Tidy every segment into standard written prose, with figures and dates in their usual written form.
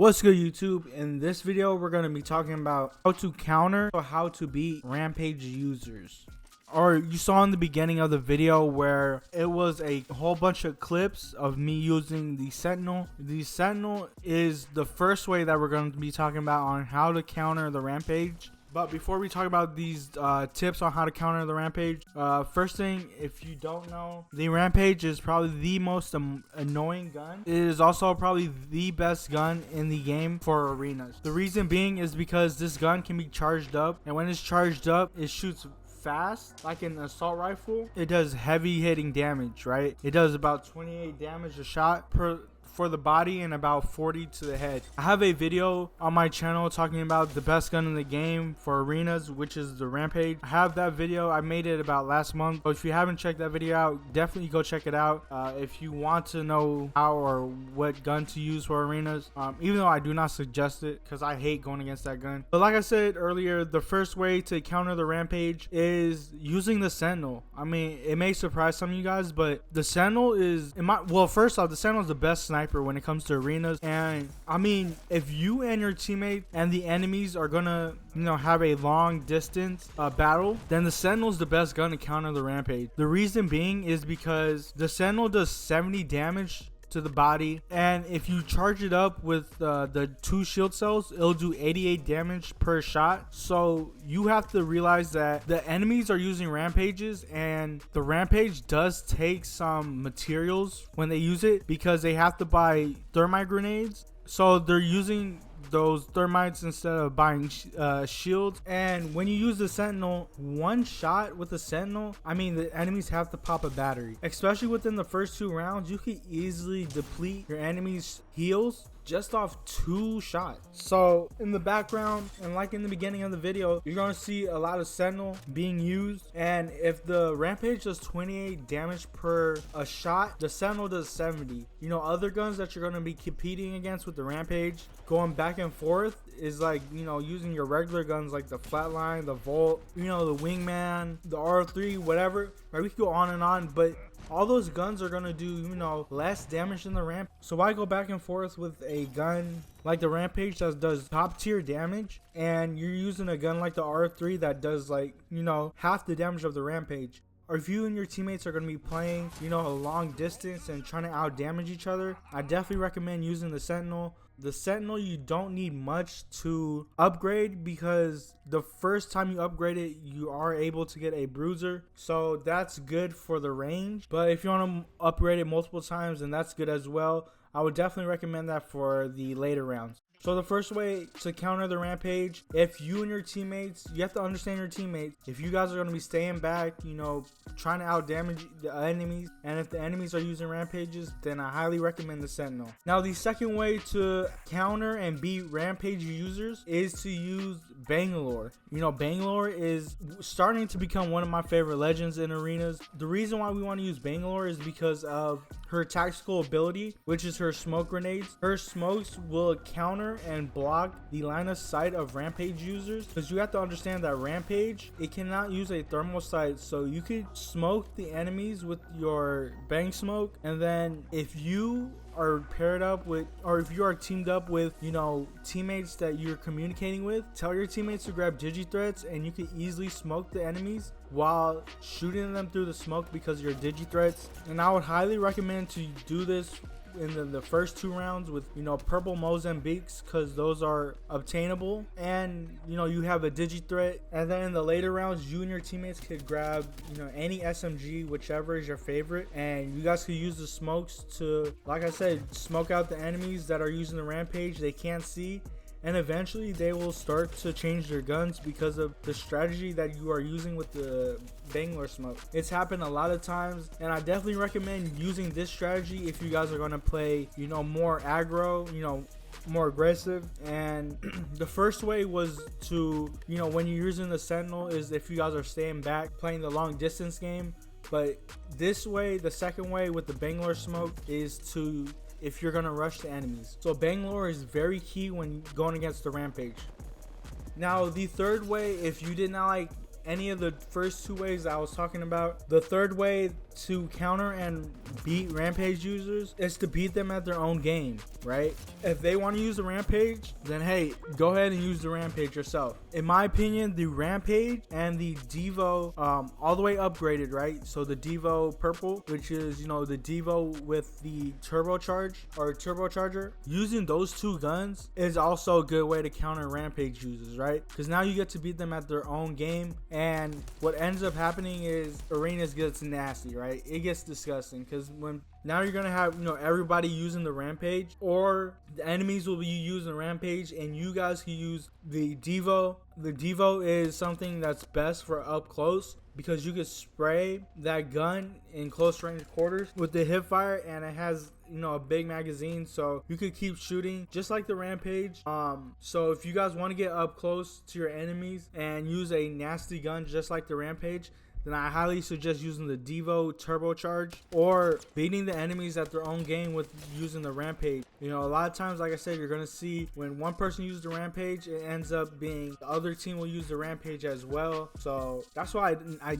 What's good, YouTube? In this video we're going to be talking about how to counter or how to beat Rampage users. Or you saw in the beginning of the video where it was a whole bunch of clips of me using the Sentinel. The Sentinel is the first way that we're going to be talking about on how to counter the Rampage. But before we talk about these tips on how to counter the Rampage, first thing, if you don't know, the Rampage is probably the most annoying gun. It is also probably the best gun in the game for arenas. The reason being is because this gun can be charged up, and when it's charged up, it shoots fast. Like an assault rifle, it does heavy hitting damage, right? It does about 28 damage a shot for the body and about 40 to the head. I have a video on my channel talking about the best gun in the game for arenas, which is the Rampage. I have that video. I made it about last month. So if you haven't checked that video out, definitely go check it out. If you want to know how or what gun to use for arenas, even though I do not suggest it because I hate going against that gun. But like I said earlier, the first way to counter the Rampage is using the Sentinel. I mean, it may surprise some of you guys, but the Sentinel is, well, first off, the Sentinel is the best sniper when it comes to arenas. And I mean, if you and your teammate and the enemies are gonna, have a long distance battle, then the Sentinel is the best gun to counter the Rampage. The reason being is because the Sentinel does 70 damage to the body, and if you charge it up with the 2 shield cells, it'll do 88 damage per shot. So you have to realize that the enemies are using Rampages, and the Rampage does take some materials when they use it because they have to buy thermite grenades. So they're using those thermites instead of buying shields. And when you use the Sentinel, one shot with the Sentinel, I mean, the enemies have to pop a battery. Especially within the first 2 rounds, you could easily deplete your enemies' heals just off 2 shots. So in the background, and like in the beginning of the video, you're going to see a lot of Sentinel being used. And if the Rampage does 28 damage per a shot, the Sentinel does 70. Other guns that you're going to be competing against with the Rampage, going back and forth, is like, using your regular guns like the Flatline, the Volt, the Wingman, the R3, whatever. Right, we could go on and on, but all those guns are gonna do, less damage than the Ramp. So why go back and forth with a gun like the Rampage that does top tier damage, and you're using a gun like the R3 that does like, half the damage of the Rampage? Or if you and your teammates are going to be playing, a long distance and trying to out damage each other, I definitely recommend using the Sentinel. The Sentinel, you don't need much to upgrade because the first time you upgrade it, you are able to get a bruiser. So that's good for the range. But if you want to upgrade it multiple times, then that's good as well. I would definitely recommend that for the later rounds. So the first way to counter the Rampage, if you and your teammates, you have to understand your teammates. If you guys are going to be staying back, trying to out damage the enemies, and if the enemies are using Rampages, then I highly recommend the Sentinel. Now the second way to counter and beat Rampage users is to use Bangalore. Bangalore is starting to become one of my favorite legends in arenas. The reason why we want to use Bangalore is because of her tactical ability, which is her smoke grenades. Her smokes will counter and block the line of sight of Rampage users, because you have to understand that Rampage, it cannot use a thermal sight. So you could smoke the enemies with your bang smoke, and then if you are paired up with, or if you are teamed up with, teammates that you're communicating with, tell your teammates to grab digi-threats, and you can easily smoke the enemies while shooting them through the smoke because of your digi-threats. And I would highly recommend to do this in the first 2 rounds with purple Mozambiques, because those are obtainable, and you have a digi threat. And then in the later rounds, you and your teammates could grab any SMG, whichever is your favorite, and you guys could use the smokes to, like I said, smoke out the enemies that are using the Rampage they can't see. And eventually they will start to change their guns because of the strategy that you are using with the Bangalore smoke. It's happened a lot of times, and I definitely recommend using this strategy if you guys are going to play, more aggro, more aggressive. And the first way was to, when you're using the Sentinel, is if you guys are staying back playing the long distance game. But this way, the second way with the Bangalore smoke, is to, if you're gonna rush the enemies. So Bangalore is very key when going against the Rampage. Now the third way, if you did not like any of the first 2 ways I was talking about, the third way to counter and beat Rampage users is to beat them at their own game, right? If they want to use the Rampage, then hey, go ahead and use the Rampage yourself. In my opinion, the Rampage and the Devo all the way upgraded, right? So the Devo purple, which is, you know, the Devo with the turbocharger, using those two guns is also a good way to counter Rampage users, right? Because now you get to beat them at their own game, and what ends up happening is arenas gets nasty, right? It gets disgusting because when now you're gonna have, you know, everybody using the Rampage, or the enemies will be using the Rampage and you guys can use the Devo. The Devo is something that's best for up close because you can spray that gun in close range quarters with the hip fire, and it has, you know, a big magazine, so you could keep shooting just like the Rampage. So if you guys want to get up close to your enemies and use a nasty gun just like the Rampage, then I highly suggest using the Devo turbocharge or beating the enemies at their own game with using the Rampage. You know, a lot of times, like I said, you're gonna see when one person uses the Rampage, it ends up being the other team will use the Rampage as well. So that's why I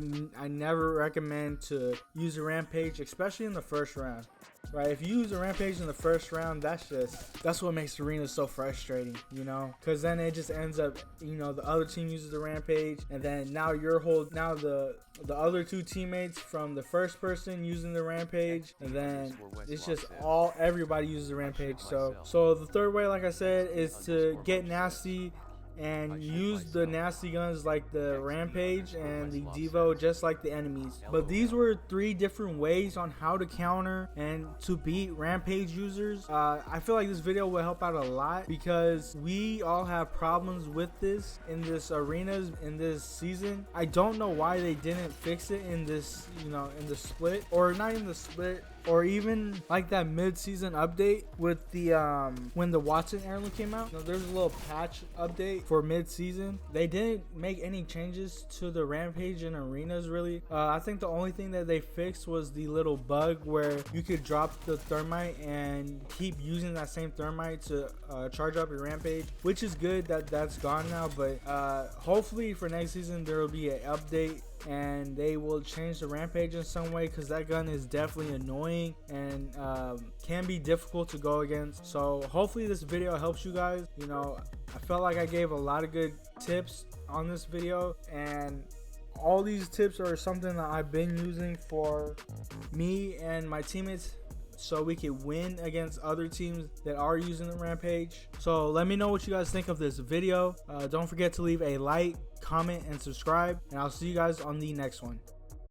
never recommend to use the Rampage, especially in the first round. Right, if you use a Rampage in the first round, that's what makes arenas so frustrating, you know, because then it just ends up, you know, the other team uses the Rampage, and then now the other two teammates from the first person using the Rampage, and then it's just everybody uses the Rampage. So the third way, like I said, is to get nasty and use the nasty guns like the Rampage and the Devo just like the enemies. But these were 3 different ways on how to counter and to beat Rampage users. I feel like this video will help out a lot because we all have problems with this in this arenas in this season. I don't know why they didn't fix it in this, you know, in the split, or not in the split, or even like that mid-season update with the when the Watson heirloom came out. You know, there's a little patch update for mid-season. They didn't make any changes to the Rampage and arenas really. I think the only thing that they fixed was the little bug where you could drop the thermite and keep using that same thermite to charge up your Rampage, which is good that that's gone now. But hopefully for next season there will be an update and they will change the Rampage in some way, because that gun is definitely annoying and can be difficult to go against. So hopefully this video helps you guys. You know, I felt like I gave a lot of good tips on this video, and all these tips are something that I've been using for me and my teammates, so we can win against other teams that are using the Rampage. So let me know what you guys think of this video. Don't forget to leave a like, comment, and subscribe, and I'll see you guys on the next one.